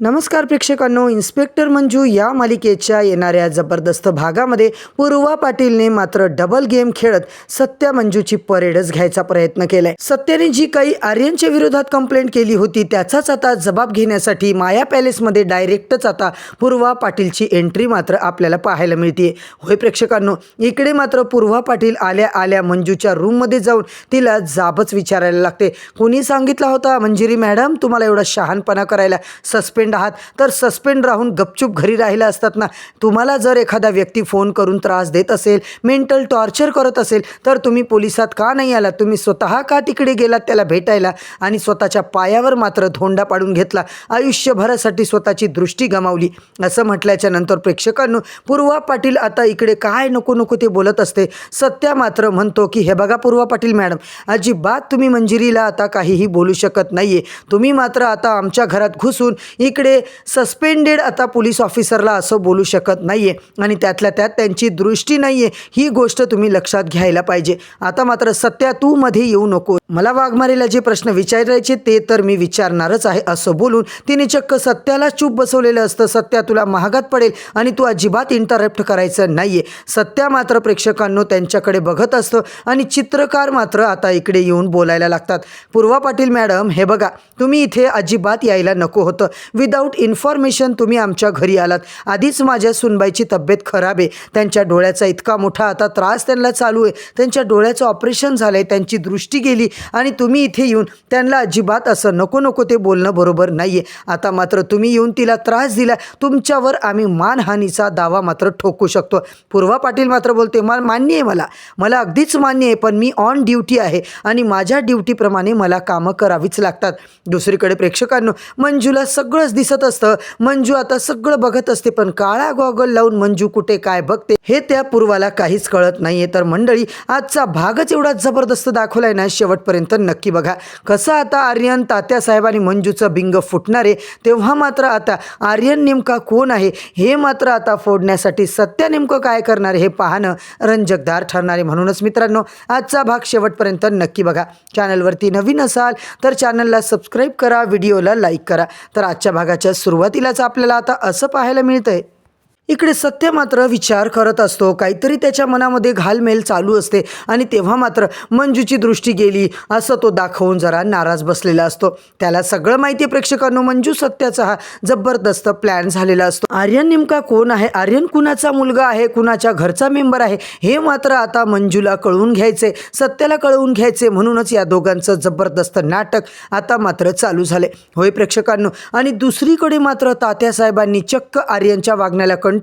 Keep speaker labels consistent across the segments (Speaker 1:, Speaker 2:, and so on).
Speaker 1: नमस्कार प्रेक्षकांनो, इन्स्पेक्टर मंजू या मालिकेच्या येणाऱ्या जबरदस्त भागामध्ये पूर्वा पाटीलने मात्र डबल गेम खेळत सत्या मंजूची परेडच घ्यायचा प्रयत्न केलाय. सत्याने जी काही आर्यनच्या विरोधात कंप्लेंट केली होती त्याचाच आता जबाब घेण्यासाठी माया पॅलेसमध्ये डायरेक्टच आता पूर्वा पाटीलची एंट्री मात्र आपल्याला पाहायला मिळते. होय प्रेक्षकांनो, इकडे मात्र पूर्वा पाटील आल्या आल्या मंजूच्या रूममध्ये जाऊन तिला जाबच विचारायला लागते. कोणी सांगितला होता मंजिरी मॅडम तुम्हाला एवढा शहाणपणा करायला? सस्पेंड आहात तर सस्पेंड राहून गपचूप घरी राहिला असतात ना. तुम्हाला जर एखादा व्यक्ती फोन करून त्रास देत असेल, मेंटल टॉर्चर करत असेल तर तुम्ही पोलिसात का नाही आलात? तुम्ही स्वतः का तिकडे गेलात त्याला भेटायला आणि स्वतःच्या पायावर मात्र धोंडा पाडून घेतला, आयुष्यभरासाठी स्वतःची दृष्टी गमावली? असं म्हटल्याच्या नंतर प्रेक्षकांनो, पूर्वा पाटील आता इकडे काय नको नको ते बोलत असते. सत्या मात्र म्हणतो की हे बघा पूर्वा पाटील मॅडम, अजिबात तुम्ही मंजिरीला आता काहीही बोलू शकत नाहीये. तुम्ही मात्र आता आमच्या घरात घुसून इकडे सस्पेंडेड आता पोलीस ऑफिसरला असं बोलू शकत नाहीये आणि त्यातल्या त्यात त्यांची दृष्टी नाहीये, ही गोष्ट तुम्ही लक्षात घ्यायला पाहिजे. आता मात्र सत्या तू मध्ये येऊ नको, मला वाघमारेला जे प्रश्न विचारायचे ते तर मी विचारणारच आहे असं बोलून तिने चक्क सत्याला चूप बसवलेलं असतं. सत्या तुला महागात पडेल आणि तू अजिबात इंटरप्ट करायचं नाहीये. सत्या मात्र प्रेक्षकांनो त्यांच्याकडे बघत असतं आणि चित्रकार मात्र आता इकडे येऊन बोलायला लागतात. पूर्वा पाटील मॅडम हे बघा, तुम्ही इथे अजिबात यायला नको होतं. विदाऊट इन्फॉर्मेशन तुम्ही आमच्या घरी आलात. आधीच माझ्या सुनबाईची तब्येत खराब आहे, त्यांच्या डोळ्याचा इतका मोठा आता त्रास त्यांना चालू आहे, त्यांच्या डोळ्याचं ऑपरेशन झालं आहे, त्यांची दृष्टी गेली आणि तुम्ही इथे येऊन त्यांना अजिबात असं नको नको ते बोलणं बरोबर नाही आहे. आता मात्र तुम्ही येऊन तिला त्रास दिला, तुमच्यावर आम्ही मानहानीचा दावा मात्र ठोकू शकतो. पूर्वा पाटील मात्र बोलते मान्य आहे, मला अगदीच मान्य आहे, पण मी ऑन ड्युटी आहे आणि माझ्या ड्युटीप्रमाणे मला कामं करावीच लागतात. दुसरीकडे प्रेक्षकांनो, मंजूला सगळंच दिसत असतं. मंजू आता सगळं बघत असते, पण काळा गॉगल लावून मंजू कुठे काय बघते हे त्या पूर्वाला काहीच कळत नाहीये. तर मंडळी, आजचा भागच एवढा जबरदस्त दाखवलाय ना, शेवटपर्यंत नक्की बघा. कसं आता आर्यन, तात्यासाहेब आणि मंजूचं बिंग फुटणार आहे. तेव्हा मात्र आता आर्यन नेमका कोण आहे हे मात्र आता फोडण्यासाठी सत्या नेमकं काय करणार हे पाहणं रंजकदार ठरणार आहे. म्हणूनच मित्रांनो, आजचा भाग शेवटपर्यंत नक्की बघा. चॅनलवरती नवीन असाल तर चॅनलला सबस्क्राईब करा, व्हिडिओला लाईक करा. तर आजच्या भागाच्या सुरुवातीलाच आपल्याला आता असं पाहायला मिळतंय, इकडे सत्य मात्र विचार करत असतो, काहीतरी त्याच्या मनामध्ये घालमेल चालू असते आणि तेव्हा मात्र मंजूची दृष्टी गेली असं तो दाखवून जरा नाराज बसलेला असतो. त्याला सगळं माहिती आहे प्रेक्षकांनो, मंजू सत्याचा हा जबरदस्त प्लॅन झालेला असतो. आर्यन नेमका कोण आहे, आर्यन कुणाचा मुलगा आहे, कुणाच्या घरचा मेंबर आहे हे मात्र आता मंजूला कळवून घ्यायचे, सत्याला कळवून घ्यायचे. म्हणूनच या दोघांचं जबरदस्त नाटक आता मात्र चालू झाले. होय प्रेक्षकांनो, आणि दुसरीकडे मात्र तात्यासाहेबांनी चक्क आर्यनच्या वागण्याला कंटाळून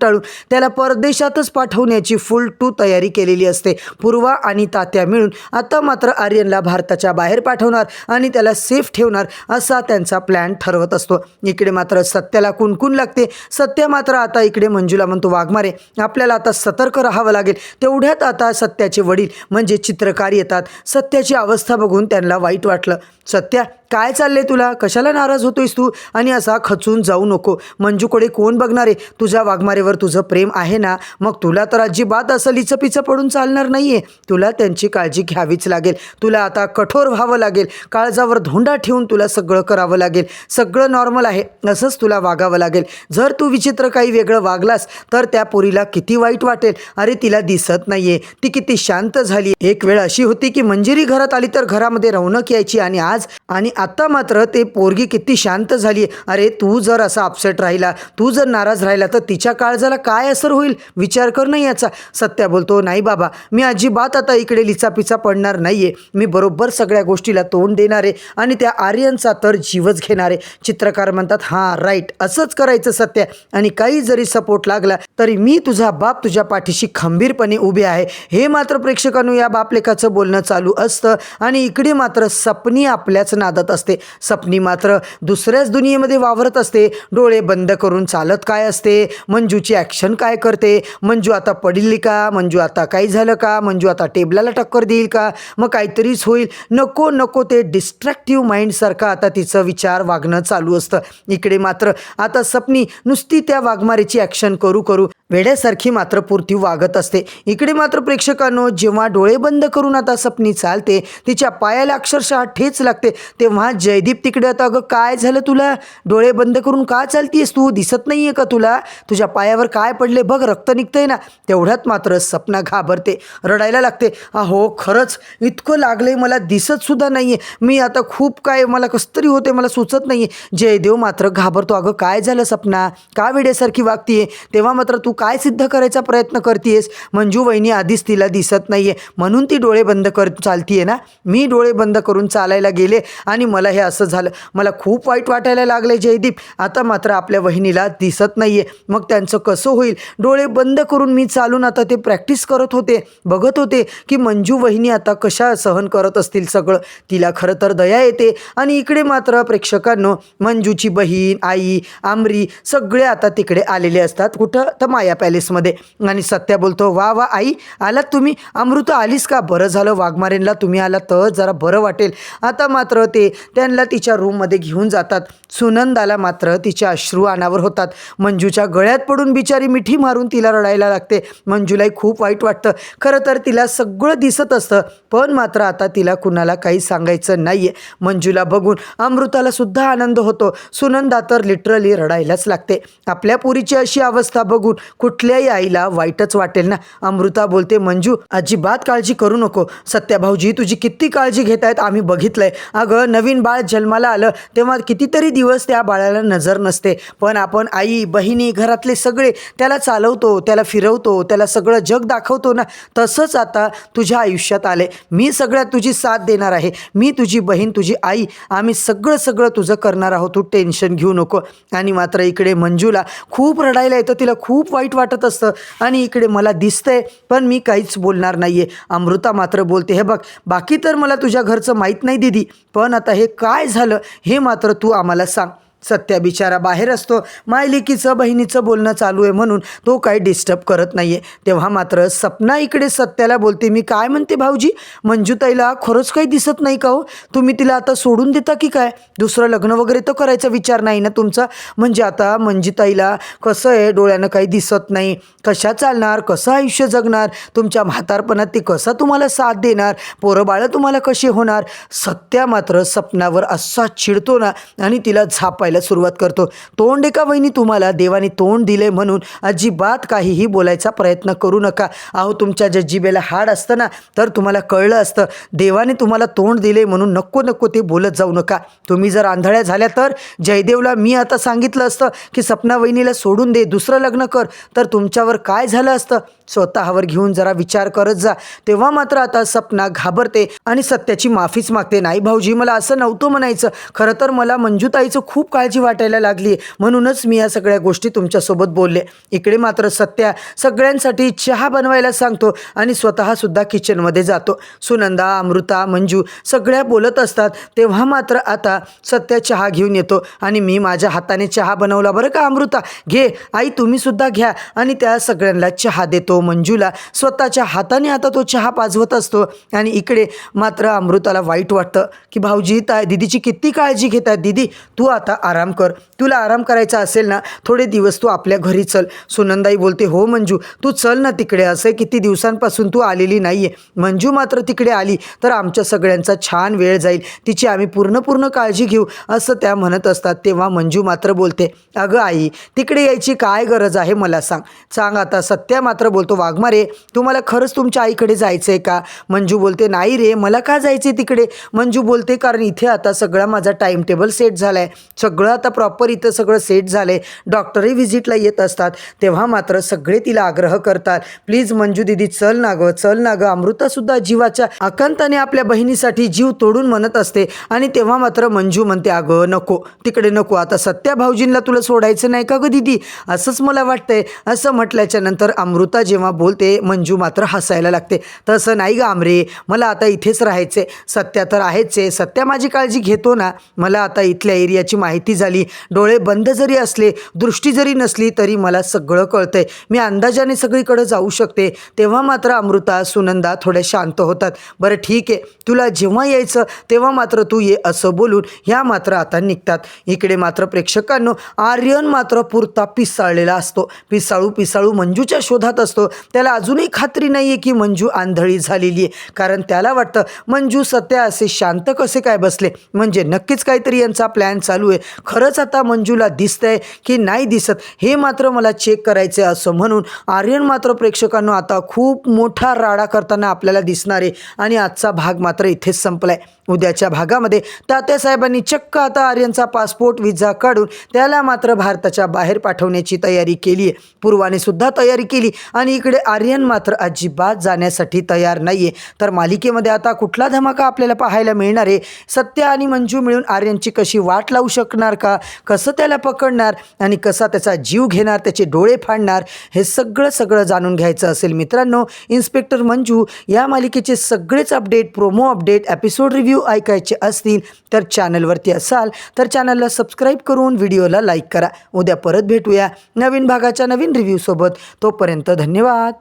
Speaker 1: त्याला परदेशातच पाठवण्याची फुल टू तयारी केलेली असते. पूर्वा आणि तात्या मिळून आता मात्र आर्यनला भारताच्या बाहेर पाठवणार आणि त्याला सेफ ठेवणार असा त्यांचा प्लॅन ठरवत असतो. इकडे मात्र सत्याला कुणकुण लागते. सत्य मात्र आता इकडे मंजूला म्हणतो, वाघमारे आपल्याला आता सतर्क राहावं लागेल. तेवढ्यात आता सत्याचे वडील म्हणजे चित्रकार येतात. सत्याची अवस्था बघून त्यांना वाईट वाटलं. सत्या काय चाललंय तुला, कशाला नाराज होतोयस तू आणि असा खचून जाऊ नको. मंजूकडे कोण बघणार आहे? तुझ्या वाघमारेवर तुझं प्रेम आहे ना, मग तुला तर अजिबात असं लिचपिचं पडून चालणार नाहीये. तुला त्यांची काळजी घ्यावीच लागेल. तुला आता कठोर व्हावं लागेल, काळजावर धोंडा ठेवून तुला सगळं करावं लागेल. सगळं नॉर्मल आहे असंच तुला वागावं लागेल. जर तू विचित्र काही वेगळं वागलास तर त्या पोरीला किती वाईट वाटेल. अरे तिला दिसत नाहीये, ती किती शांत झाली. एक वेळ अशी होती की मंजिरी घरात आली तर घरामध्ये रौनक यायची आणि आता मात्र ते पोरगी किती शांत झाली. अरे तू जर असा अपसेट राहिला, तू जर नाराज राहिला तर तिच्या काळजाला काय असर होईल विचार कर ना याचा. सत्या बोलतो, नाही बाबा, मी अजिबात आता इकडे लिचापिचा पडणार नाहीये. मी बरोबर सगळ्या गोष्टीला तोंड देणार आहे आणि त्या आर्यनचा तर जीवच घेणार आहे. चित्रकार म्हणतात, हां राईट, असंच करायचं सत्या, आणि काही जरी सपोर्ट लागला तरी मी तुझा बाप तुझ्या पाठीशी खंबीरपणे उभे आहे. हे मात्र प्रेक्षकांनो या बापलेकाचं बोलणं चालू असतं आणि इकडे मात्र सपनी आपल्याच नादात असते. सपनी मात्र दुसऱ्याच दुनियेमध्ये वावरत असते. डोळे बंद करून चालत काय असते, मंजूची ॲक्शन काय करते, मंजू आता पडली का, मंजू आता काही झालं का, मंजू आता टेबलाला टक्कर देईल का, मग काहीतरीच होईल. नको नको ते डिस्ट्रॅक्टिव्ह माइंडसारखं आता तिचं विचार वागणं चालू असतं. इकडे मात्र आता सपनी नुसती त्या वाघमारेची ॲक्शन करू वेड्यासारखी मात्र पूर्ती वागत असते. इकडे मात्र प्रेक्षकांनो, जेव्हा डोळे बंद करून आता सपनी चालते, तिच्या पायाला अक्षरशः ठेच लागते, तेव्हा जयदीप तिकडे आता, अगं काय झालं तुला, डोळे बंद करून का चालतीयस तू, दिसत नाहीये का तुला, तुझ्या पायावर काय पडले बघ, रक्त निघतंय ना. तेवढ्यात मात्र सपना घाबरते, रडायला लागते. अहो खरंच इतकं लागलंय, मला दिसत सुद्धा नाहीये, मी आता खूप काय मला कसं तरी होते, मला सुचत नाहीये. जयदेव मात्र घाबरतो, अगं काय झालं सपना, का वेड्यासारखी वागतीये. तेव्हा मात्र तू काय सिद्ध करायचा प्रयत्न करतेस. मंजू वहिनी आधीच तिला दिसत नाहीये म्हणून ती डोळे बंद कर चालतीये ना. मी डोळे बंद करून चालायला गेले आणि मला हे असं झालं, मला खूप वाईट वाटायला लागले जयदीप. आता मात्र आपल्या वहिनीला दिसत नाहीये, मग त्यांचं कसं होईल. डोळे बंद करून मी चालून आता ते प्रॅक्टिस करत होते, बघत होते की मंजू वहिनी आता कशा सहन करत असतील सगळं. तिला खरं तर दया येते. आणि इकडे मात्र प्रेक्षकांनो, मंजूची बहीण, आई, आमरी सगळे आता तिकडे आलेले असतात. कुठं तर माया पॅलेसमध्ये. आणि सत्या बोलतो, वा वा आई, आलात तुम्ही, अमृता आलीस का, बरं झालं वाघमारेंला तुम्ही आलात तर जरा बरं वाटेल. आता मात्र ते त्यांना तिच्या रूममध्ये घेऊन जातात. सुनंदाला मात्र तिचे अश्रू अनावर होतात. मंजूच्या गळ्यात पडून बिचारी मिठी मारून तिला रडायला लागते. मंजूलाही खूप वाईट वाटतं. खरं तर तिला सगळं दिसत असतं, पण मात्र आता तिला कुणाला काही सांगायचं नाहीये. मंजूला बघून अमृताला सुद्धा आनंद होतो. सुनंदा तर लिटरली रडायलाच लागते. आपल्या पुरीची अशी अवस्था बघून कुठल्याही आईला वाईटच वाटेल ना. अमृता बोलते, मंजू अजिबात काळजी करू नको, सत्या भाऊजी तुझी किती काळजी घेत आहेत आम्ही बघितलंय. अगं नवीन बाळ जन्माला आलं तेव्हा कितीतरी दिवस त्या बाळाला नजर नसते, पण आपण आई, बहिणी, घरातले सगळे त्याला चालवतो, त्याला फिरवतो, त्याला सगळं जग दाखवतो ना. तसंच आता तुझ्या आयुष्यात आले. मी सगळ्यात तुझी साथ देणार आहे, मी तुझी बहीण, तुझी आई, आम्ही सगळं तुझं करणार आहोत, तू टेन्शन घेऊ नको. आणि मात्र इकडे मंजूला खूप रडायला येतं, तिला खूप वाईट वाटत असतं. आणि इकडे मला दिसतंय पण मी काहीच बोलणार नाहीये. अमृता मात्र बोलते, हे बघ बाकी तर मला तुझ्या घरचं माहीत नाही दीदी, पण आता हे काय झालं हे मात्र तू आम्हाला सांग. सत्या बिचारा बाहेर असतो, मायलेकीचं बहिणीचं बोलणं चालू आहे म्हणून तो काही डिस्टर्ब करत नाहीये. तेव्हा मात्र सपना इकडे सत्याला बोलते, मी काय म्हणते भाऊजी, मंजूताईला खरंच काही दिसत नाही का हो, तुम्ही तिला आता सोडून देता की काय, दुसरं लग्न वगैरे तर करायचा विचार नाही ना तुमचा. म्हणजे आता मंजूताईला कसं आहे, डोळ्यानं काही दिसत नाही, कशा चालणार, कसं आयुष्य जगणार, तुमच्या म्हातारपणात ती कसा तुम्हाला साथ देणार, पोरं बाळं तुम्हाला कशी होणार. सत्या मात्र सपनावर असा चिडतो ना आणि तिला झापायला सुरुवात करतो. तोंड एका वहिनी, तुम्हाला देवाने तोंड दिले म्हणून अजिबात काहीही बोलायचा प्रयत्न करू नका. अहो तुमच्या जिभेला हाड असतं ना तर तुम्हाला कळलं असतं, देवाने तुम्हाला तोंड दिले म्हणून नको ते बोलत जाऊ नका. तुम्ही जर आंधळ्या झाल्या तर जयदेवला मी आता सांगितलं असतं की सपना वहिनीला सोडून दे, दुसरं लग्न कर, तर तुमच्यावर काय झालं असतं. स्वतःवर घेऊन जरा विचार करत जा. तेव्हा मात्र आता सपना घाबरते आणि सत्याची माफीच मागते. नाही भाऊजी, मला असं नव्हतं म्हणायचं, खरं तर मला मंजूताईचं खूप काळजी वाटायला लागली म्हणूनच मी या सगळ्या गोष्टी तुमच्यासोबत बोलले. इकडे मात्र सत्या सगळ्यांसाठी चहा बनवायला सांगतो आणि स्वतःसुद्धा किचनमध्ये जातो. सुनंदा, अमृता, मंजू सगळ्या बोलत असतात. तेव्हा मात्र आता सत्या चहा घेऊन येतो आणि मी माझ्या हाताने चहा बनवला बरं का अमृता, घे आई तुम्हीसुद्धा घ्या. आणि त्या सगळ्यांना चहा देतो. मंजूला स्वतःच्या हाताने आता तो चहा पाजवत असतो. आणि इकडे मात्र अमृताला वाईट वाटतं की भाऊजी दीदीची किती काळजी घेत आहेत. दीदी तू आता आराम कर, तुला आराम करायचा असेल ना थोडे दिवस तू आपल्या घरी चल. सुनंदाई बोलते, हो मंजू तू चल ना तिकडे, असे किती दिवसांपासून तू आलेली नाहीये. मंजू मात्र तिकडे आली तर आमच्या सगळ्यांचा छान वेळ जाईल, तिची आम्ही पूर्ण काळजी घेऊ असं त्या म्हणत असतात. तेव्हा मंजू मात्र बोलते, अगं आई तिकडे यायची काय गरज आहे मला सांग आता. सत्या मात्र बोलतो, वाघमारे तुम्हाला खरंच तुमच्या आईकडे जायचं आहे का. मंजू बोलते, नाही रे मला का जायचे तिकडे. मंजू बोलते, कारण इथे आता सगळा माझा टाइम टेबल सेट झाला आहे, सगळं आता प्रॉपर इथं सगळं सेट झालं आहे, डॉक्टरही व्हिजिटला येत असतात. तेव्हा मात्र सगळे तिला आग्रह करतात, प्लीज मंजू दिदी चल ना गं. अमृतासुद्धा जीवाच्या आकांताने आपल्या बहिणीसाठी जीव तोडून म्हणत असते. आणि तेव्हा मात्र मंजू म्हणते, अगं नको तिकडे नको, आता सत्या भाऊजींना तुला सोडायचं नाही का गं दीदी, असंच मला वाटतंय. असं म्हटल्याच्या नंतर अमृता जेव्हा जेव्हा बोलते मंजू मात्र हसायला लागते. तसं नाही ग आमरे, मला आता इथेच राहायचे. सत्या तर आहेच आहे, सत्या माझी काळजी घेतो ना. मला आता इथल्या एरियाची माहिती झाली. डोळे बंद जरी असले, दृष्टी जरी नसली तरी मला सगळं कळतंय. मी अंदाजाने सगळीकडे जाऊ शकते. तेव्हा मात्र अमृता सुनंदा थोड्या शांत होतात. बरं ठीक आहे, तुला जेव्हा यायचं तेव्हा मात्र तू ये असं बोलून ह्या मात्र आता निघतात. इकडे मात्र प्रेक्षकांनो आर्यन मात्र पुरता पिसाळलेला असतो. पिसाळू मंजूच्या शोधात असतो. त्याला अजूनही खात्री नाही आहे की मंजू आंधळी झालेली आहे. कारण त्याला वाटतं मंजू सत्या असे शांत कसे काय बसले, म्हणजे नक्कीच काहीतरी यांचा प्लॅन चालू आहे. खरंच आता मंजूला दिसतंय की नाही दिसत हे मात्र मला चेक करायचं आहे असं म्हणून आर्यन मात्र प्रेक्षकांनो आता खूप मोठा राडा करताना आपल्याला दिसणार आहे. आणि आजचा भाग मात्र इथेच संपलाय. उद्याच्या भागामध्ये तात्यासाहेबांनी चक्क आता आर्यनचा पासपोर्ट विजा काढून त्याला मात्र भारताच्या बाहेर पाठवण्याची तयारी केली आहे. पूर्वाने सुद्धा तयारी केली आणि इकडे आर्यन मात्र अजिबात जाण्यासाठी तयार नाही आहे. तर मालिकेमध्ये आता कुठला धमाका आपल्याला पाहायला मिळणार आहे? सत्य आणि मंजू मिळून आर्यनची कशी वाट लावू शकणार का? कसं त्याला पकडणार आणि कसा त्याचा जीव घेणार, त्याचे डोळे फाडणार, हे सगळं जाणून घ्यायचं असेल मित्रांनो, इन्स्पेक्टर मंजू या मालिकेचे सगळेच update, promo update, episode review ऐकायचे असतील तर चॅनलवरती असाल तर चॅनलला सबस्क्राईब करून व्हिडिओला लाईक करा. उद्या परत भेटूया नवीन भागाच्या नवीन रिव्ह्यू सोबत. तोपर्यंत धन्यवाद.